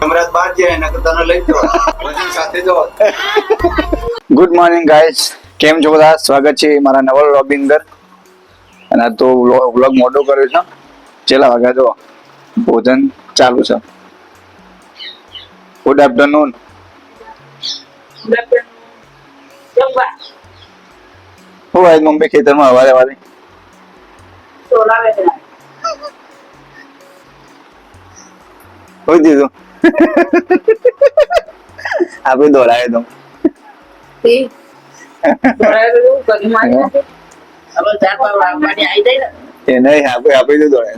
હમણાં બહાર જાય એના કરતા તને લઈ જવા વજન સાથે જવા. ગુડ મોર્નિંગ ગાઈસ, કેમ છો બધા? સ્વાગત છે મારા નવા વ્લોગની અંદર. અને આ તો વ્લોગ મોટો કર્યો છે. ચેલા વાગ્યા તો ભોજન ચાલુ છે. Good afternoon. હું આજ મમ્મી ખેતરમાં હવારે હવારે હોય દીધું. આપણે દોડાય તો એ નહીં આપણે તો દોડાય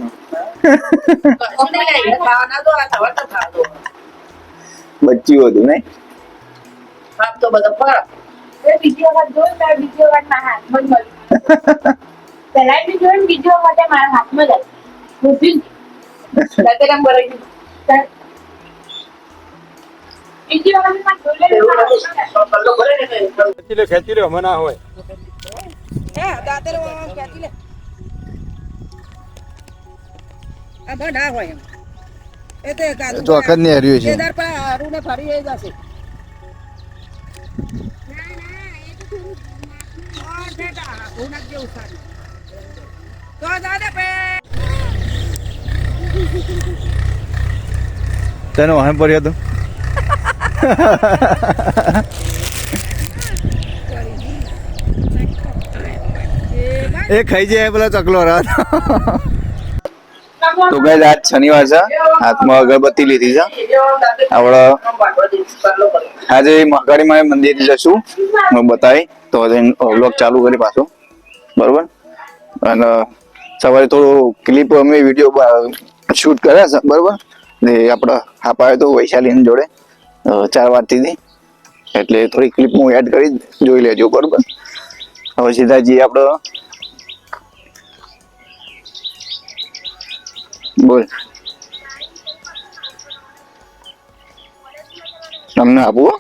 બચ્યું હતું નહીં. ખેંચી લે હમણાં ના હોય તો અકદ ને હર્યું છે. તને વાહન પડ્યો હતો. એ ખાઈ જાય પેલા ચકલો રાત. તો ગાઈસ આજ શનિવાર છે, હાથમાં અગરબત્તી લીધી છે. આપણે આજે મહાકાળી મંદિર જશું, હું બતાવી તો વ્લોગ ચાલુ કરી પાછો, બરોબર. અને સવારે થોડું ક્લિપ અમે વિડીયો શૂટ કર્યા છે, બરોબર. ને આપણે હાપાય તો વૈશાલી જોડે 4 વાગતી, એટલે થોડી ક્લિપ હું એડ કરી જોઈ લેજો, બરોબર. હવે સીધા જઈએ આપણે. બોલ તમને આપવું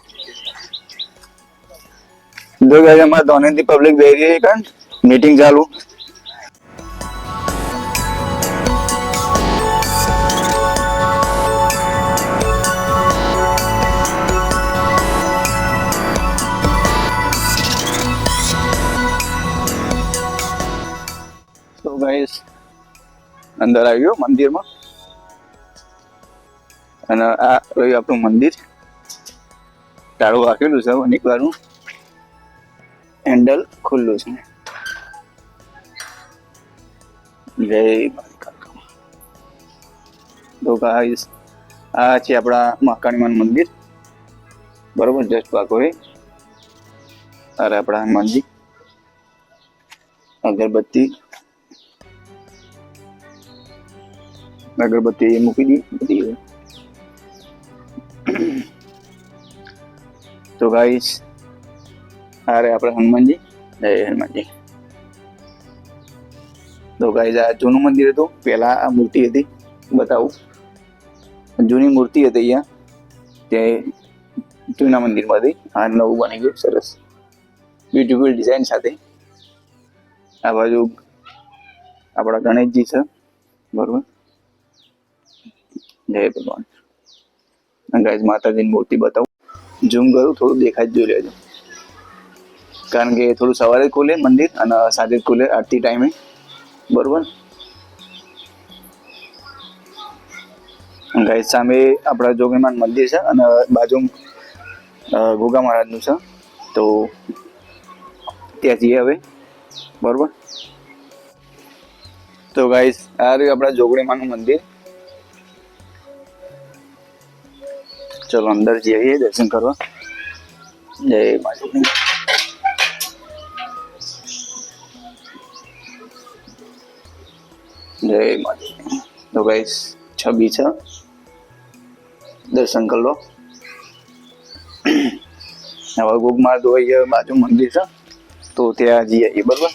જો ગાઈસ અમારે ધોનેથી પબ્લિક બેસી ગઈ છે, મીટિંગ ચાલુ. તો ગાઈસ અંદર આવ્યો મંદિરમાં, અને આ રહ્યું આપણું મંદિર. તાળું રાખેલું છે, નીકળવાનું હેન્ડલ ખુલ્લું છે. જય તો ગાઈસ આ છે આપણા મહાકાળીમાનું મંદિર, બરોબર. જસ્ટ બાકોરે અરે આપણા હનુમાનજી, અગરબત્તી મૂકી દી. તો ગાઈસ અરે આપણે હનુમાનજી, જય હનુમાનજી. તો ગાઈસ આ જૂનું મંદિર હતું, પેલા આ મૂર્તિ હતી, બતાવું. જૂની મૂર્તિ હતી અહીંયા, તે જૂના મંદિરમાંથી. આ નવું બની ગયું, સરસ બ્યુટીફુલ ડિઝાઇન સાથે. આ બાજુ આપણા ગણેશજી છે, બરોબર. જય ભગવાન. ગાઈસ માતાજીની મૂર્તિ બતાવું, ઝૂમ કરું, થોડું દેખાય જ જોઈ લેજો, કારણ કે થોડું સવારે ખુલે મંદિર અને સાંજે ખુલે આરતી ટાઈમે, બરોબર. ગાઈસ સામે આપણા જોગીમાન મંદિર છે અને બાજુ ગોગા મહારાજનું છે, તો ત્યાં જઈએ હવે, બરોબર. તો ગાઈસ આ રહ્યું આપણા જોગણીમાનું મંદિર. ચલો અંદર જઈએ દર્શન કરવા. જય માતાજી. જય માતાજી. તો ગાઈસ છબી છે, દર્શન કરી લો. હવે ગોગમાર તો બાજુ મંદિર છે, તો ત્યાં જઈએ, બરોબર.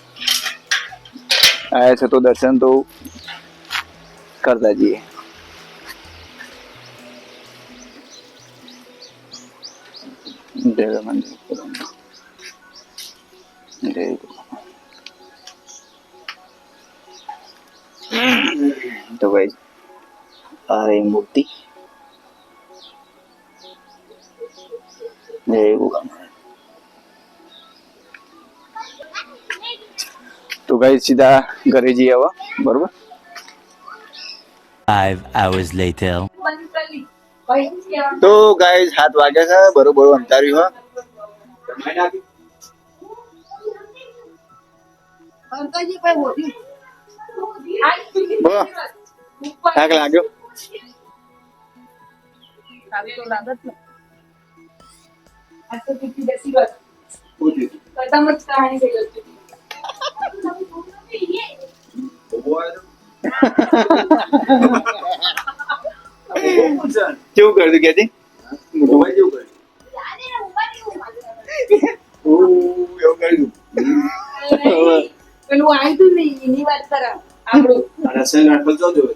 આયા છે તો દર્શન તો કરતા જઈએ. જય મંદિર. જય તો ભાઈ આ રહી મૂર્તિ. એવું કામ. તો ગાઈસ સીધા ઘરે જઈએ હવે, બરોબર. 5 hours later. તો ગાઈસ 7 વાગ્યા છે, બરોબર અંધાર્યું હા. જમાઈ નાખી. બોલો, થાક લાગ્યો? પૂછી. ઉભો આવ્યો તો. કેવું કર્યું કેતી? મોબાઈલ જેવું કર્યું. એવું કર્યું. પેલું આવ્યું તું ને એની વાત કર આપણું. અને રસોઈ નાખવા જો જોવે.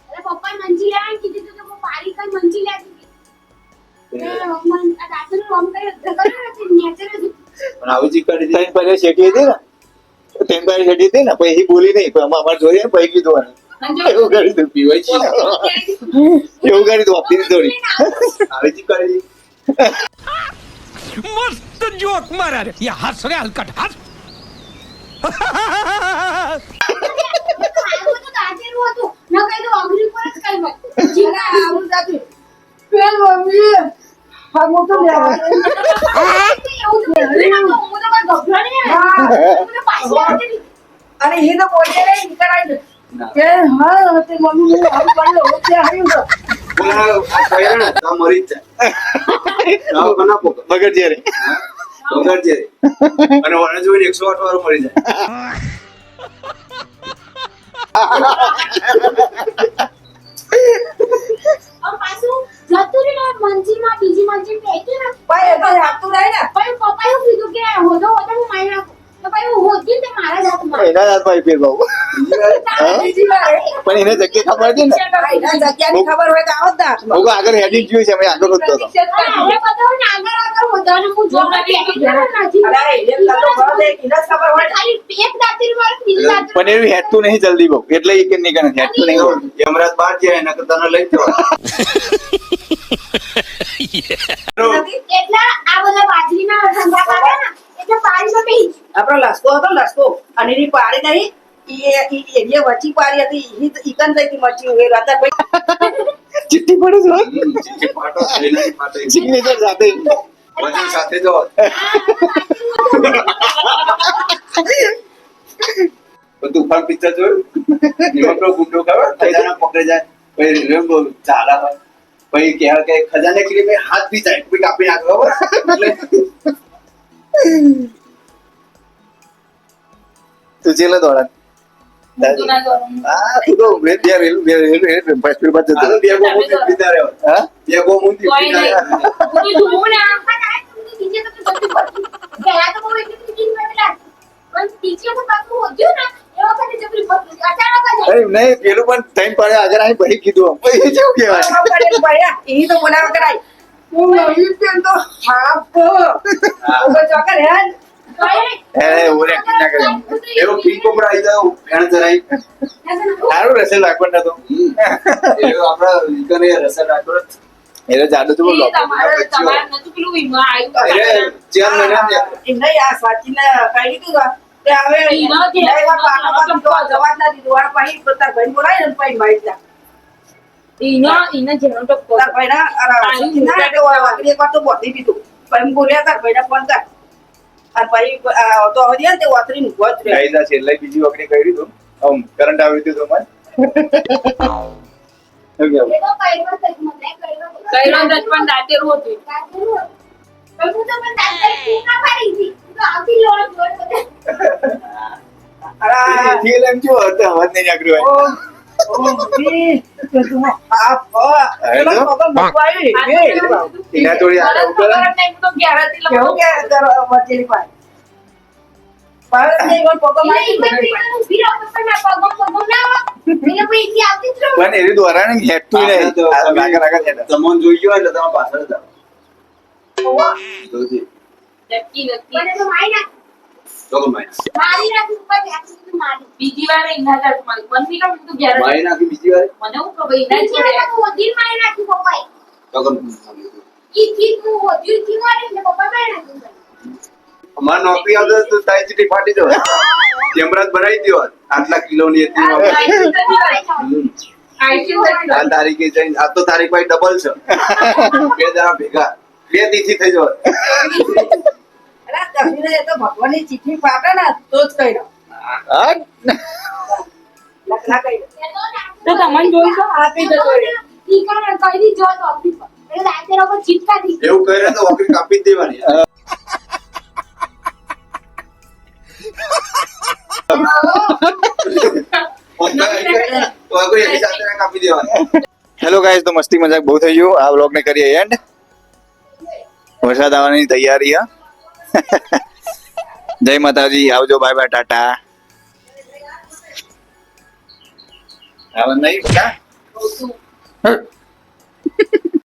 અરે પપ્પા મંજી લાવીને કીધું તું કે હું પારી કઈ મંજી લાવી દીધી. આ દાદુનું કામ કર્યું ધગર નથી નેચર જ. પણ આવી જી કરી ત્રણ પારી શેટી હતી ને, ત્રણ પારી શેટી હતી ને, પછી એ બોલી નહીં, પણ અમારે જોઈએ ને પછી કીધું આને. એવું કર્યું તું. પીવાય છે. એવું કર્યું તું આપી થોડી. આવી જી કરી. मस्त जोक मारा रे ये हंस रे हलकट हंस આવું તો દાદેરું હતું. ન કઈ તો અઘરી પર જ કઈ વાત. જીરા આવું દાદુ. પેલ મમ્મી હા મોટો લેવા. એવું તો હું તો કઈ ગભરા નહીં. હું તો પાછી આવતી. અને એ તો બોલે રે નીકળાય કે હા તે મમ્મી મને આવું પડ્યો હોતે આવ્યું તો. બોલા આ કહેરણ તા મરી જ જાય. તાવ કના પોક. મગર જ્યારે વગર જે. અને વણ જોઈને 108 વાળો મરી જાય. પાછું જતું રહ્યું મંજીમાં બીજી મંજી પેટી ને ભાઈ એ તો આપતું રહે ને ભાઈ પપ્પા એવું કીધું કે હોદો હોદો હું મારી નાખું તો ભાઈ હું હોદી તે મારા જ હાથમાં એના હાથમાં ફેર બહુ. બીજી વાર પણ એને જગ્યા ખબર હતી ને, એના જગ્યાની ખબર હોય તો આવો જ હાથમાં હું આગળ હેડી જ જોયું છે, અમે આગળ વધતો હતો. હવે બધો ને આગળ હોદો ને હું જો નથી નજીક અરે એ તો બહુ દે કિના ખબર હોય ખાલી એક દાંતીર વાર બીજી દાંતીર પણ એનું હેડતું નહીં જલ્દી બહુ, એટલે એ કે નહીં કરે હેડતું નહીં બહુ. યમરાજ બહાર જાય નકર તને લઈ જવા. એટલા આ બધા બાજરીના ધંધા કરે ને એટલે પાણીમાં બેહી આપણો લસકો હતો લસકો અને એની પાડી નહીં એ વચ્ચી પાડી હતી ઈકન જઈતી મરચી ઉભેલ હતા ભાઈ ચિઠ્ઠી પડે છે ચીચી ફાટો થઈને ફાટે. સિગ્નેચર સાથે. વજન સાથે જો. પણ તુફાન પિક્ચર જોયું? એમાં પેલો ગુંડો ખબર ખજાના પકડે જાય પછી રેમ્બો ચાલા હોય પછી કહેવાય કે ખજાને કે ભાઈ હાથ બી જાય કોઈ કાપી નાખો ખબર એટલે તું જેલે દોડા. હા, તું તો બે રેલ ફર્સ્ટ બાદ જતો. આનો બેગો મુંડી પીતા રહ્યો. હા, બેગો મુંડી પીતા રહ્યો. હું જોઉં ને આમ થાય નીચે તો બધું પડતું પહેલા તો બહુ એટલી બીજી મેલા પણ નીચે તો પાછું હોદ્યું ને એ વખતે જબરી પડતું અચાનક જ અરે નહીં, પેલું પણ ટાઈમ પડે આગળ આવી પછી કીધું પછી કેવું કહેવાય. એ તો બોલાવા કરાય હું નવી પેન તો હાફ ચોકર હે ઓરે ના કરે. એવો ફી કોપડા આવી જાય ફેણ જરાય. સારું રહેશે લાગવાના તો. એવો આપડા ઈકને રસલ રાખો. એટલે જાડુ તો બોલો. તમારે નતું પેલું વીમા આવ્યું અરે જેમ મને એ નહીં આ સાચીને કહી દીધું તે હવે ઈનો જે જવાબ ના દીધું આ પછી પોતા ભાઈ બોલાય ને પછી મારી જા ઈનો જેનો તો તાર ભાઈના વાકડી એક વાર તો બોધી દીધું પછી બોલ્યા તાર ભાઈના ફોન કર અને પછી તો હવે તે વાતરી નું ગોત રે ગાઈઝ, આ છેલ્લે બીજી વખતે કર્યું હતું. આમ કરંટ આવ્યું હતું તો મને. શું કહેવું? એ તો કઈરો થઈ મને કઈરો કઈરો જ પણ દાંતેરું હતું. પણ હું તો પણ દાંતર પૂરા પાડી હતી તો આવતી લોડ જોર બધે ફીલ એમ જો હતો, અવાજ નહીં નીકળ્યો હોય. એના થોડી આગળ ઉભો રહે. તો 11 થી કેવું કે વચ્ચેની પાય પાય ને ઈવન પપ્પા એટલે મારી ઈવન પીવાનું ભીરા ઉપર ના પગમ ના એટલે પછી થી આવતી જ રહું પણ એની દ્વારા ને હેઠતું નહીં. આ આગળ આગળ હેઠે. તમને જોઈ ગયો એટલે તમે પાછળ જાઓ. જોજી. નક્કી નથી. પણ એ તો મારી નાખ તો કમાય. મારી નાખ ઉપર ત્યાંથી તો મારી બીજી વાર એના જ હાથમાં આવી. 1 મિનિટ તો 11 મારી નાખી બીજી વાર મને હું ખબર એના જ બીજી જોડે વાર તો ઓધી મારી નાખી પપ્પાએ તો કમ ઈ તું હોતી થી મારી ને પપ્પા બેઠા તું અમારે નોકરી આવતો તો તારી ચીટી ફાટી દો કેમરાજ બનાવી દો આટલા કિલોની હતી આ તારીખે જઈને આ તો તારીખ ભાઈ ડબલ છે બે જણા ભેગા બે તિથિ થઈ જવા અરે કહીને એ તો ભગવાનની ચીઠી ફાટે ને તો જ કહી હા લખના કહી તો તમને જોઈ તો આપી દો ઈ કારણે કહી દી જો તો ઓફિસ પર એટલે રાતે ઉપર ચીટકા દી એવું કરે તો નોકરી કાપી જ દેવાની તો કોઈ એની સાથે કાપી દેવાની હેલો ગાઈસ, તો મસ્તી મજાક બહુ થઈ ગયું. આ વ્લોગ ને કરીએ એન્ડ. વરસાદ આવવાની તૈયારી હા. જય માતાજી, આવજો, બાય બાય, ટાટા. આવવાનું નહીં બેટા?